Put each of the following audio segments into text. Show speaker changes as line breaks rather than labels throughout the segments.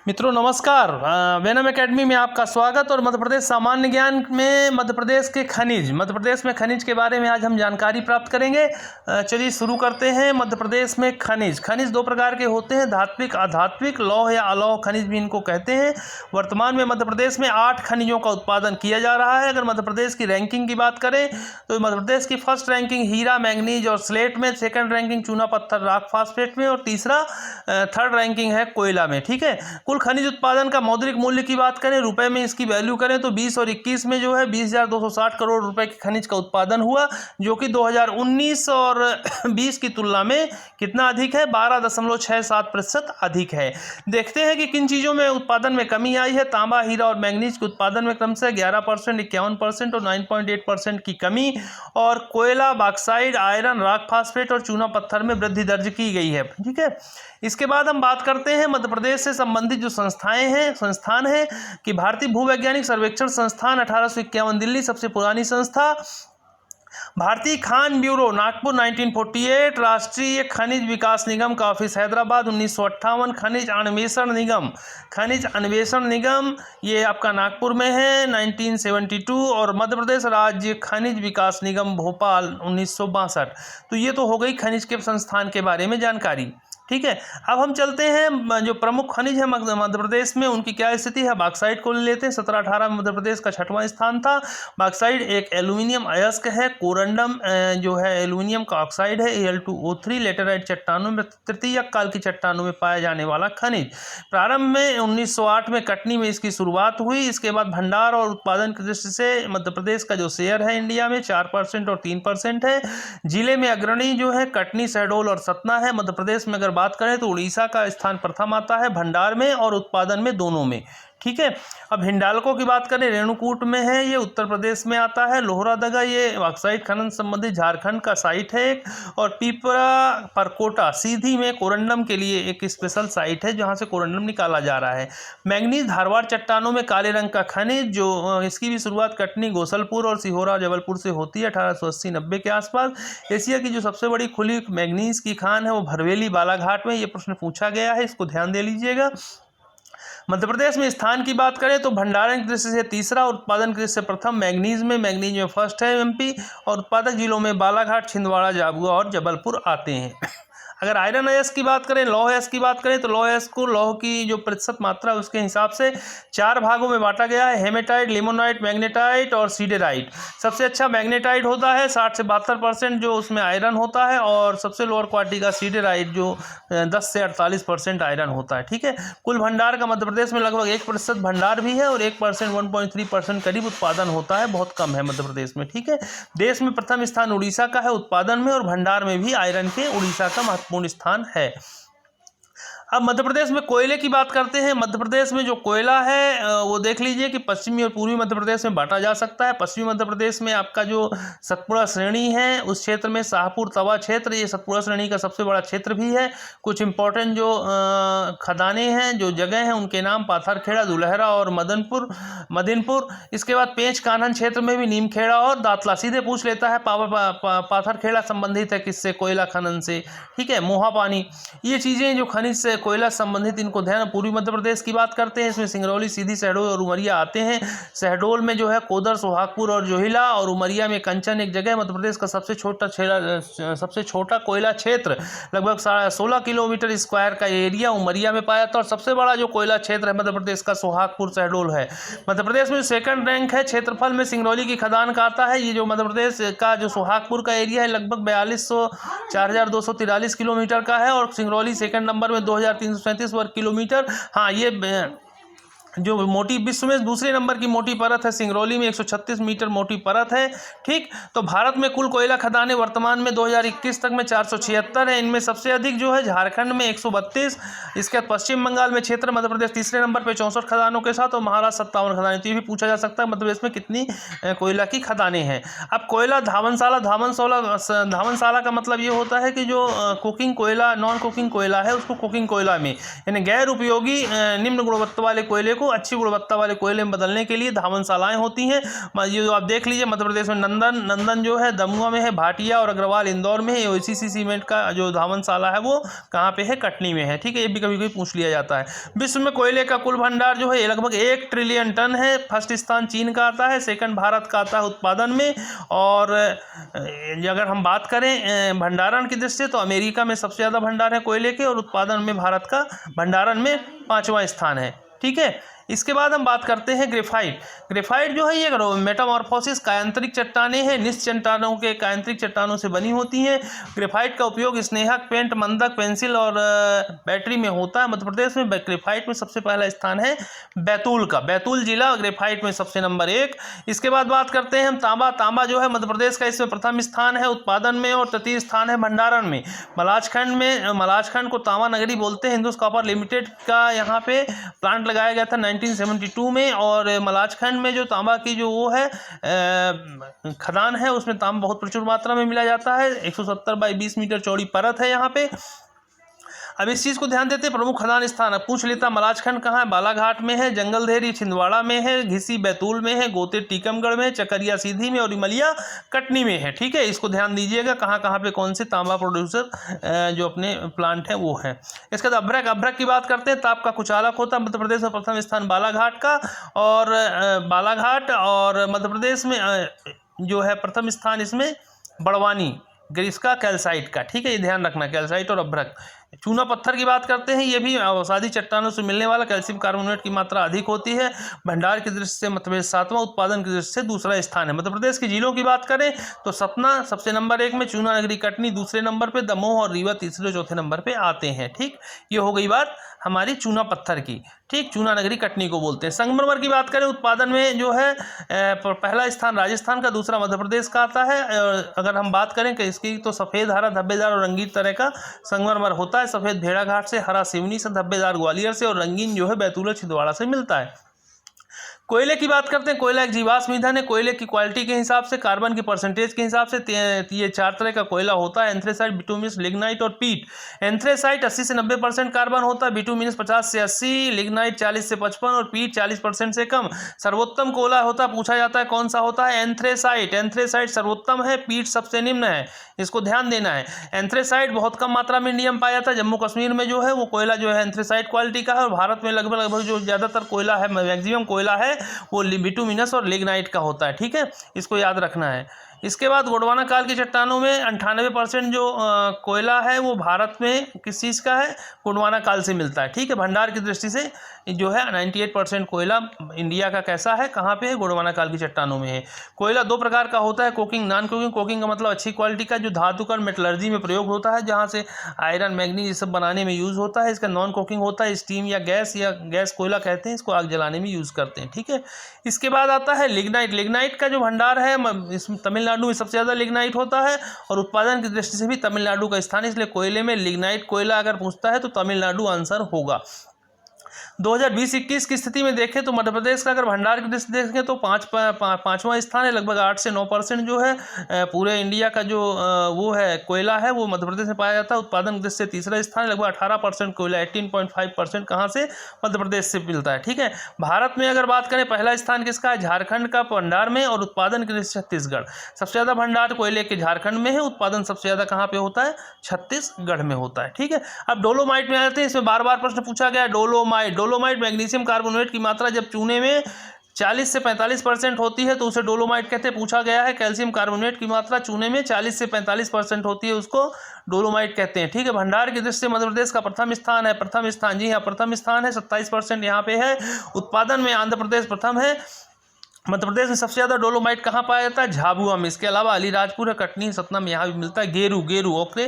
मित्रों नमस्कार। Venom academy में आपका स्वागत। और मध्य प्रदेश सामान्य ज्ञान में मध्य प्रदेश के खनिज, मध्य प्रदेश में खनिज के बारे में आज हम जानकारी प्राप्त करेंगे। चलिए शुरू करते हैं। मध्य प्रदेश में खनिज दो प्रकार के होते हैं, धात्विक अधात्विक, लौह या अलौह खनिज भी इनको कहते हैं। वर्तमान में मध्य प्रदेश में 8 खनिजों का उत्पादन किया जा रहा है। अगर मध्य प्रदेश की रैंकिंग की बात करें तो मध्य प्रदेश की फर्स्ट रैंकिंग हीरा मैंगनीज और स्लेट में, सेकंड रैंकिंग चूना पत्थर राख फास्फेट में, और तीसरा थर्ड रैंकिंग है कोयला में। ठीक है। कुल खनिज उत्पादन का मौद्रिक मूल्य की बात करें, रुपए में इसकी वैल्यू करें तो 20 और 21 में जो है 20,260 करोड़ रुपए के खनिज का उत्पादन हुआ, जो कि 2019 और 20 की तुलना में कितना अधिक है, 12.67% अधिक है। देखते हैं कि किन चीज़ों में उत्पादन में कमी आई है। तांबा, हीरा और मैंगनीज के उत्पादन में क्रमशः 11%, 51% और 9.8% की कमी, और कोयला, बॉक्साइट, आयरन, रॉक फास्फेट और चूना पत्थर में वृद्धि दर्ज की गई है। ठीक है। इसके बाद हम बात करते हैं मध्य प्रदेश से संबंधित जो संस्थान हैं कि भारतीय भूवैज्ञानिक सर्वेक्षण संस्थान 1851 दिल्ली सबसे पुरानी संस्था, भारतीय खान ब्यूरो नागपुर 1948, राष्ट्रीय खनिज विकास निगम का ऑफिस हैदराबाद 1958, खनिज अन्वेषण निगम ये आपका नागपुर में है 1972, और मध्य प्रदेश राज्य खनिज विकास निगम भोपाल 1962। तो ये तो हो गई खनिज के संस्थान के बारे में जानकारी। ठीक है। अब हम चलते हैं जो प्रमुख खनिज है मध्य प्रदेश में उनकी क्या स्थिति है। बॉक्साइट को ले लेते हैं। 1718 में मध्य प्रदेश का 6वां स्थान था। बॉक्साइट एक एल्यूमिनियम अयस्क है। कोरंडम जो है एल्यूमिनियम का ऑक्साइड है। Al2O3 लेटेराइट चट्टानों में, तृतीयक काल की चट्टानों में पाया जाने वाला खनिज। प्रारंभ में 1908 में कटनी में इसकी शुरुआत हुई। इसके बाद भंडार और उत्पादन की दृष्टि से मध्य प्रदेश का जो शेयर है इंडिया में 4% और 3% है। जिले में अग्रणी जो है कटनी, शहडोल और सतना है। मध्य प्रदेश में अगर बात करें तो उड़ीसा का स्थान प्रथम आता है, भंडार में और उत्पादन में, दोनों में। ठीक है। अब हिंडाल्को की बात करें, रेणुकूट में है, ये उत्तर प्रदेश में आता है। लोहरादगा ये ऑक्साइड खनन संबंधित झारखंड का साइट है एक, और पीपरा परकोटा सीधी में कोरंडम के लिए एक स्पेशल साइट है जहां से कोरंडम निकाला जा रहा है। मैंगनीज धारवाड़ चट्टानों में काले रंग का खनिज, जो इसकी भी शुरुआत कटनी, गोसलपुर और सिहोरा जबलपुर से होती है 1880-90 के आसपास। एशिया की जो सबसे बड़ी खुली मैंगनीज की खान है वो भरवेली बालाघाट में। ये प्रश्न पूछा गया है, इसको ध्यान दे लीजिएगा। मध्य प्रदेश में स्थान की बात करें तो भंडारण की दृष्टि से तीसरा, उत्पादन की दृष्टि से प्रथम। मैंगनीज में फर्स्ट है एमपी, और उत्पादक जिलों में बालाघाट, छिंदवाड़ा, झाबुआ और जबलपुर आते हैं। अगर आयरन अयस्क की बात करें, लौह अयस्क की बात करें तो लौह अयस्क को लौह की जो प्रतिशत मात्रा है उसके हिसाब से 4 भागों में बांटा गया है, हेमेटाइट, लिमोनाइट, मैग्नेटाइट और सीडेराइट। सबसे अच्छा मैग्नेटाइट होता है 60 से 72% जो उसमें आयरन होता है, और सबसे लोअर क्वालिटी का सीडेराइट जो 10 से 48% आयरन होता है। ठीक है। कुल भंडार का मध्य प्रदेश में लगभग 1% भंडार भी है, और 1% 1.3% करीब उत्पादन होता है, बहुत कम है मध्य प्रदेश में। ठीक है। देश में प्रथम स्थान उड़ीसा का है उत्पादन में, और भंडार में भी आयरन के उड़ीसा का महत्वपूर्ण स्थान है। अब मध्य प्रदेश में कोयले की बात करते हैं। मध्य प्रदेश में जो कोयला है वो देख लीजिए कि पश्चिमी और पूर्वी मध्य प्रदेश में बांटा जा सकता है। पश्चिमी मध्य प्रदेश में आपका जो सतपुड़ा श्रेणी है उस क्षेत्र में शाहपुर तवा क्षेत्र, ये सतपुड़ा श्रेणी का सबसे बड़ा क्षेत्र भी है। कुछ इंपॉर्टेंट जो खदानें हैं, जो जगह हैं, उनके नाम पाथरखेड़ा, दुलहरा और मदनपुर। इसके बाद पेंच कान्हन क्षेत्र में भी नीमखेड़ा और दातला। सीधे पूछ लेता है पाथरखेड़ा संबंधित है किससे, कोयला खनन से। ठीक है। मोहा पानी, ये चीज़ें जो खनिज से कोयला संबंधित, इनको ध्यान। पूर्वी मध्य प्रदेश की बात करते हैं, इसमें सिंगरौली, सीधी, शहडोल और उमरिया आते हैं। शहडोल में जो है कोदर, सोहागपुर और जोहिला, और उमरिया में कंचन एक जगह। मध्य प्रदेश का सबसे छोटा कोयला क्षेत्र, लगभग 16 किलोमीटर स्क्वायर का एरिया उमरिया में पाया था। और सबसे बड़ा जो कोयला क्षेत्र है मध्य प्रदेश का सोहागपुर, शहडोल है। मध्य प्रदेश में सेकंड रैंक है क्षेत्रफल में सिंगरौली की खदान का आता है। ये जो मध्य प्रदेश का जो सोहागपुर का एरिया है लगभग 4243 किलोमीटर का है, और सिंगरौली सेकंड नंबर में 2337 वर्ग किलोमीटर। हाँ, ये जो मोटी विश्व में दूसरे नंबर की मोटी परत है, सिंगरौली में 136 मीटर मोटी परत है। ठीक। तो भारत में कुल कोयला खदानें वर्तमान में 2021 तक में 476 है। इनमें सबसे अधिक जो है झारखंड में 132, इसके बाद पश्चिम बंगाल में क्षेत्र, मध्य प्रदेश तीसरे नंबर पर 64 खदानों के साथ, और महाराष्ट्र 57 खदानें। तो ये भी पूछा जा सकता है मध्य प्रदेश में कितनी कोयला की खदानें हैं। अब कोयला धावनशाला का मतलब ये होता है कि जो कुकिंग कोयला, नॉन कुकिंग कोयला है उसको कुकिंग कोयला में, यानी गैर उपयोगी निम्न गुणवत्ता वाले कोयले को अच्छी गुणवत्ता वाले कोयले में बदलने के लिए धावनशालाएँ होती हैं। ये जो आप देख लीजिए मध्य प्रदेश में नंदन जो है दमुआ में है, भाटिया और अग्रवाल इंदौर में है। ओएसीसी सीमेंट का जो धावनशाला है वो कहाँ पे है? कटनी में है। ठीक है, ये भी कभी कभी पूछ लिया जाता है। विश्व में कोयले का कुल भंडार जो है ये लगभग 1 ट्रिलियन टन है। फर्स्ट स्थान चीन का आता है, सेकंड भारत का आता है उत्पादन में। और अगर हम बात करें भंडारण की दृष्टि से तो अमेरिका में सबसे ज़्यादा भंडार है कोयले के, और उत्पादन में भारत का भंडारण में 5वां स्थान है। ठीक है, इसके बाद हम बात करते हैं ग्रेफाइट। ग्रेफाइट जो है ये मेटामॉर्फोसिस कायांतरिक चट्टानें हैं, निश्चित चट्टानों के कायांतरिक चट्टानों से बनी होती हैं। ग्रेफाइट का उपयोग स्नेहक, पेंट, मंदक, पेंसिल और बैटरी में होता है। मध्य प्रदेश में ग्रेफाइट में सबसे पहला स्थान है बैतूल का। बैतूल जिला ग्रेफाइट में सबसे नंबर 1। इसके बाद बात करते हैं हम तांबा। तांबा जो है मध्य प्रदेश का इसमें प्रथम स्थान है उत्पादन में, और तृतीय स्थान है भंडारण में। मलाजखंड को तांबा नगरी बोलते हैं। हिंदुस्तान कॉपर लिमिटेड का यहाँ पे प्लांट लगाया गया था 1972 में, और मलाजखंड में जो तांबा की जो वो है खदान है उसमें तांबा बहुत प्रचुर मात्रा में मिला जाता है। 170 बाई 20 मीटर चौड़ी परत है यहाँ पे। अब इस चीज़ को ध्यान देते हैं, प्रमुख खदान स्थान। अब पूछ लेता मलाजखंड कहाँ है? बालाघाट में है, जंगलधेरी छिंदवाड़ा में है, घिसी बैतूल में है, गोते टीकमगढ़ में, चकरिया सीधी में, और इमलिया कटनी में है। ठीक है, इसको ध्यान दीजिएगा कहाँ कहाँ पे कौन से तांबा प्रोड्यूसर जो अपने प्लांट हैं वो हैं। इसके बाद अभ्रक। अभ्रक की बात करते हैं, ताप का कुचालक होता है। मध्य प्रदेश में प्रथम स्थान बालाघाट का, और बालाघाट और मध्य प्रदेश में जो है प्रथम स्थान इसमें बड़वानी ग्रीसका कैल्साइट का। ठीक है, ये ध्यान रखना, कैल्साइट और अभ्रक। चूना पत्थर की बात करते हैं, ये भी अवसादी चट्टानों से मिलने वाला कैल्शियम कार्बोनेट की मात्रा अधिक होती है। भंडार की दृष्टि से मध्य प्रदेश 7वां, उत्पादन की दृष्टि से दूसरा स्थान है। मध्य प्रदेश की जिलों की बात करें तो सतना सबसे नंबर 1 में, चूना नगरी कटनी दूसरे नंबर पे, दमोह और रीवा तीसरे चौथे नंबर पे आते हैं। ठीक, ये हो गई बात हमारी चूना पत्थर की। ठीक, चूना नगरी कटनी को बोलते हैं। संगमरमर की बात करें उत्पादन में जो है पहला स्थान राजस्थान का, दूसरा मध्य प्रदेश का आता है। अगर हम बात करें कि इसकी तो सफ़ेद, हरा, धब्बेदार और रंगीन तरह का संगमरमर होता है। सफ़ेद भेड़ाघाट से, हरा सिवनी से, धब्बेदार ग्वालियर से, और रंगीन जो है बैतूल छिंदवाड़ा से मिलता है। कोयले की बात करते हैं। कोयला एक जीवाश्म ईंधन है। कोयले की क्वालिटी के हिसाब से, कार्बन की परसेंटेज के हिसाब से ये 4 तरह का कोयला होता है: एंथ्रेसाइट, बिटुमिनस, लिग्नाइट और पीट। एंथ्रेसाइट 80 से 90% कार्बन होता है, बिटुमिनस 50 से 80, लिग्नाइट 40 से 55 और पीट 40% से कम। सर्वोत्तम कोयला होता है, पूछा जाता है कौन सा होता है? एंथ्रेसाइट। एंथ्रेसाइट सर्वोत्तम है, पीट सबसे निम्न है। इसको ध्यान देना है। एंथ्रेसाइट बहुत कम मात्रा में इंडिया में पाया जाता है। जम्मू कश्मीर में जो है वो कोयला जो है एंथ्रेसाइट क्वालिटी का है, और भारत में लगभग जो ज़्यादातर कोयला है, मैक्सिमम कोयला है वो बिटुमिनस और लिग्नाइट का होता है। ठीक है, इसको याद रखना है। इसके बाद गोंडवाना काल की चट्टानों में 98% जो कोयला है वो भारत में किस चीज़ का है? गोंडवाना काल से मिलता है। ठीक है, भंडार की दृष्टि से जो है 98% कोयला इंडिया का कैसा है, कहाँ पे है? गोंडवाना काल की चट्टानों में है। कोयला 2 प्रकार का होता है, कोकिंग, नॉन कोकिंग। कोकिंग का मतलब अच्छी क्वालिटी का, जो धातुकर्म मेटलर्जी में प्रयोग होता है, जहाँ से आयरन, मैग्नीज ये सब बनाने में यूज़ होता है। इसका नॉन कोकिंग होता है, स्टीम या गैस कोयला कहते हैं, इसको आग जलाने में यूज़ करते हैं। ठीक है, इसके बाद आता है लिग्नाइट। लिग्नाइट का जो भंडार है इसमें तमिलनाडु में सबसे ज़्यादा लिग्नाइट होता है, और उत्पादन की दृष्टि से भी तमिलनाडु का स्थान है। इसलिए कोयले में लिग्नाइट कोयला अगर पूछता है तो तमिलनाडु आंसर होगा। 2020-21 की स्थिति में देखें तो मध्य प्रदेश का अगर भंडार की दृष्टि देखें तो 5वां स्थान है। लगभग 8 से 9% जो है पूरे इंडिया का जो वो है कोयला है वो मध्य प्रदेश में पाया जाता है। उत्पादन की दृष्टि से तीसरा स्थान है। लगभग 18% कोयला, 18.5% कहाँ से? मध्य प्रदेश से मिलता है। ठीक है, भारत में अगर बात करें पहला स्थान किसका है? झारखंड का भंडार में, और उत्पादन की दृष्टि से छत्तीसगढ़। सबसे ज़्यादा भंडार कोयले के झारखंड में है, उत्पादन सबसे ज़्यादा कहाँ पे होता है? छत्तीसगढ़ में होता है। ठीक है, अब डोलोमाइट में आ जाते हैं। इसमें बार बार प्रश्न पूछा गया। डोलोमाइट मैग्नीशियम कार्बोनेट की मात्रा जब चूने में 40 से 45% होती है तो उसे डोलोमाइट कहते हैं। पूछा गया है कैल्शियम कार्बोनेट की मात्रा चूने में 40 से 45% होती है, उसको डोलोमाइट कहते हैं। ठीक है, भंडार की दृष्टि से मध्य प्रदेश का प्रथम स्थान है। प्रथम स्थान, जी हाँ, प्रथम स्थान है, 27% यहाँ पे है। उत्पादन में आंध्र प्रदेश प्रथम है। मध्य प्रदेश में सबसे ज़्यादा डोलोमाइट कहाँ पाया जाता है? झाबुआ में। इसके अलावा अलीराजपुर है, कटनी, सतना में यहाँ भी मिलता है। गेरू ओके,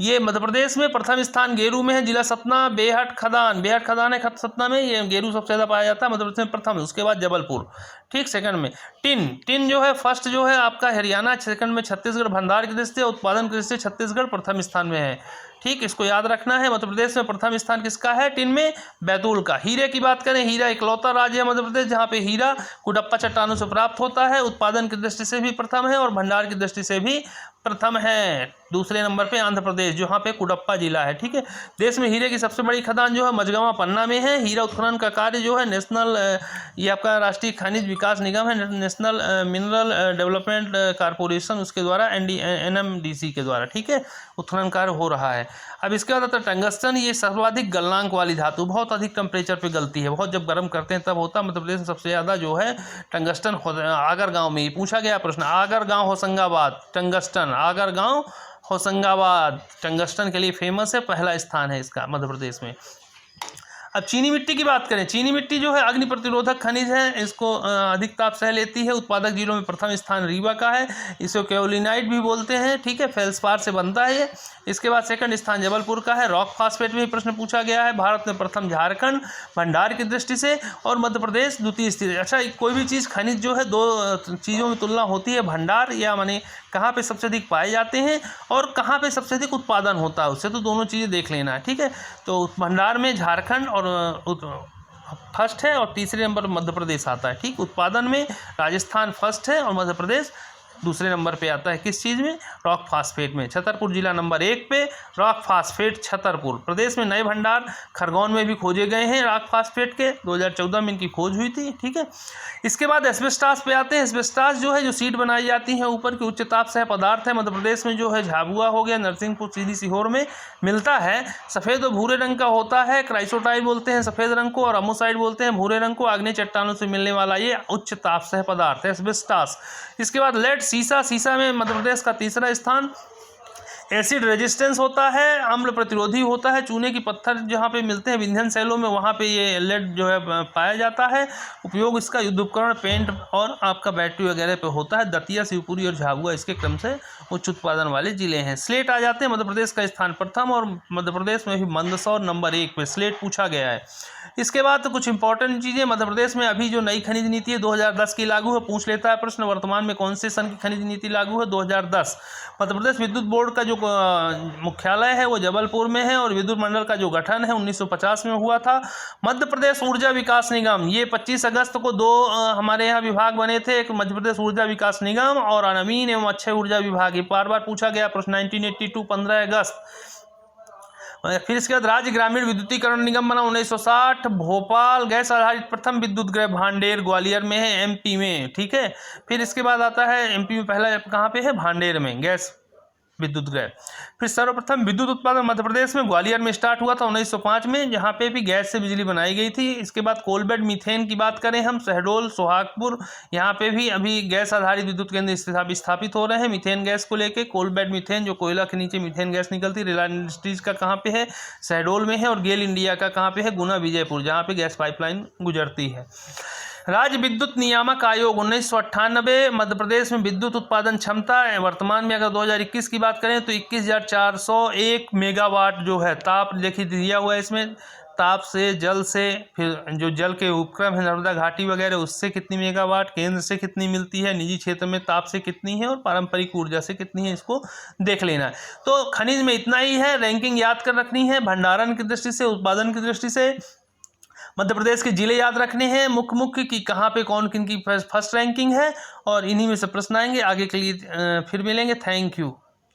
ये मध्य प्रदेश में प्रथम स्थान गेरू में है। जिला सतना, बेहट खदान है सतना में, ये गेरू सबसे ज़्यादा पाया जाता है मध्य प्रदेश में प्रथम। उसके बाद जबलपुर। ठीक, सेकंड में टिन जो है फर्स्ट जो है आपका हरियाणा, सेकंड में छत्तीसगढ़। भंडार की दृष्टि से, उत्पादन की दृष्टि से छत्तीसगढ़ प्रथम स्थान में है। ठीक, इसको याद रखना है। मध्य प्रदेश में प्रथम स्थान किसका है? टिन में बैतूल का। हीरे की बात करें, हीरा इकलौता राज्य है मध्य प्रदेश जहाँ पे हीरा कुडप्पा चट्टानों से प्राप्त होता है। उत्पादन की दृष्टि से भी प्रथम है और भंडार की दृष्टि से भी प्रथम है। दूसरे नंबर पे आंध्र प्रदेश, जहाँ पे कुडप्पा जिला है। ठीक है, देश में हीरे की सबसे बड़ी खदान जो है मझगांव पन्ना में है। हीरा उत्खनन का कार्य जो है नेशनल ये आपका राष्ट्रीय खनिज विकास निगम है, नेशनल मिनरल डेवलपमेंट कारपोरेशन, उसके द्वारा NMDC के द्वारा, ठीक है, उत्खनन कार्य हो रहा है। अब इसके बाद आता है टंगस्टन। ये सर्वाधिक गलनांक वाली धातु, बहुत अधिक टेम्परेचर पे गलती है, बहुत जब गर्म करते हैं तब होता है। मध्य प्रदेश में सबसे ज़्यादा जो है टंगस्टन आगर गाँव में, पूछा गया प्रश्न, आगर गाँव होशंगाबाद, टंगस्टन आगर गाँव होशंगाबाद टंगस्टन के लिए फेमस है, पहला स्थान है इसका मध्य प्रदेश में। अब चीनी मिट्टी की बात करें, चीनी मिट्टी जो है अग्नि प्रतिरोधक खनिज है, इसको अधिक ताप सह लेती है। उत्पादक जिलों में प्रथम स्थान रीवा का है, इसको केओलिनाइट भी बोलते हैं। ठीक है, फेल्सपार से बनता है ये। इसके बाद सेकंड स्थान जबलपुर का है। रॉक फास्फेट में प्रश्न पूछा गया है, भारत में प्रथम झारखंड भंडार की दृष्टि से, और मध्य प्रदेश द्वितीय स्थिति। अच्छा, कोई भी चीज़ खनिज जो है दो चीज़ों में तुलना होती है, भंडार या माने कहाँ पे सबसे अधिक पाए जाते हैं और कहाँ पे सबसे अधिक उत्पादन होता है, उससे तो दोनों चीज़ें देख लेना है। ठीक है, तो भंडार में झारखंड और फर्स्ट है और तीसरे नंबर मध्य प्रदेश आता है। ठीक, उत्पादन में राजस्थान फर्स्ट है और मध्य प्रदेश दूसरे नंबर पे आता है। किस चीज़ में? रॉक फास्फेट में। छतरपुर जिला नंबर 1 पे, रॉक फास्फेट छतरपुर। प्रदेश में नए भंडार खरगोन में भी खोजे गए हैं रॉक फास्फेट के, 2014 में इनकी खोज हुई थी। ठीक है, इसके बाद एस्बेस्टास पे आते हैं। एस्बेस्टास जो है जो सीट बनाई जाती है ऊपर की, उच्च ताप सह पदार्थ है। मध्य प्रदेश में जो है झाबुआ हो गया, नरसिंहपुर, सीधी, सीहोर में मिलता है। सफ़ेद और भूरे रंग का होता है। क्राइसोटाइट बोलते हैं सफ़ेद रंग को और अमोसाइट बोलते हैं भूरे रंग को। आग्नेय चट्टानों से मिलने वाला ये उच्च ताप सह पदार्थ है एस्बेस्टास। इसके बाद लेड, शीशा। शीशा में मध्य प्रदेश का तीसरा स्थान। एसिड रेजिस्टेंस होता है, अम्ल प्रतिरोधी होता है। चूने की पत्थर जहाँ पे मिलते हैं विंध्यन शैलों में, वहाँ पे ये लेड जो है पाया जाता है। उपयोग इसका युद्ध उपकरण, पेंट और आपका बैटरी वगैरह पे होता है। दतिया, शिवपुरी और झाबुआ इसके क्रम से उच्च उत्पादन वाले जिले हैं। स्लेट आ जाते हैं, मध्य प्रदेश का स्थान प्रथम और मध्य प्रदेश में भी मंदसौर नंबर 1 पे स्लेट पूछा गया है। इसके बाद तो कुछ इंपॉर्टेंट चीज़ें, मध्य प्रदेश में अभी जो नई खनिज नीति है 2010 की लागू है, पूछ लेता है प्रश्न। वर्तमान में कौन से सन की खनिज नीति लागू है? 2010। मध्य प्रदेश विद्युत बोर्ड का जो मुख्यालय है वो जबलपुर में है और विद्युत मंडल का जो गठन है 1950 में हुआ था। मध्य प्रदेश ऊर्जा विकास निगम, ये 25 अगस्त को 2 हमारे यहाँ विभाग बने थे, एक मध्य प्रदेश ऊर्जा विकास निगम और नवीन एवं अक्षय ऊर्जा विभाग। ये बार बार पूछा गया प्रश्न, 1982 15 अगस्त। फिर इसके बाद राज्य ग्रामीण विद्युतीकरण निगम बना 1960। भोपाल गैस आधारित प्रथम विद्युत गृह भांडेर ग्वालियर में है, MP में। ठीक है, फिर इसके बाद आता है MP में पहला कहाँ पे है? भांडेर में गैस विद्युत गृह। फिर सर्वप्रथम विद्युत उत्पादन मध्य प्रदेश में ग्वालियर में स्टार्ट हुआ था 1905 में, जहाँ पे भी गैस से बिजली बनाई गई थी। इसके बाद कोलबेड मीथेन की बात करें हम, शहडोल, सोहागपुर, यहाँ पे भी अभी गैस आधारित विद्युत केंद्र स्थापित हो रहे हैं मीथेन गैस को लेके। कोलबेड मीथेन जो कोयला के नीचे मीथेन गैस निकलती, रिलायंस इंडस्ट्रीज का कहाँ पे है? शहडोल में है। और गेल इंडिया का कहाँ पे है? गुना, विजयपुर, जहाँ पे गैस पाइपलाइन गुजरती है। राज्य विद्युत नियामक आयोग 1998। मध्य प्रदेश में विद्युत उत्पादन क्षमता वर्तमान में अगर 2021 की बात करें तो 21,401 मेगावाट जो है ताप, देखिए दिया हुआ है इसमें, ताप से, जल से, फिर जो जल के उपक्रम है नर्मदा घाटी वगैरह उससे कितनी मेगावाट, केंद्र से कितनी मिलती है, निजी क्षेत्र में ताप से कितनी है और पारंपरिक ऊर्जा से कितनी है, इसको देख लेना है। तो खनिज में इतना ही है, रैंकिंग याद कर रखनी है। भंडारण की दृष्टि से, उत्पादन की दृष्टि से मध्य प्रदेश के जिले याद रखने हैं मुख्य कि कहाँ पे कौन किन की फर्स्ट रैंकिंग है, और इन्हीं में से प्रश्न आएंगे। आगे के लिए फिर मिलेंगे। Thank you.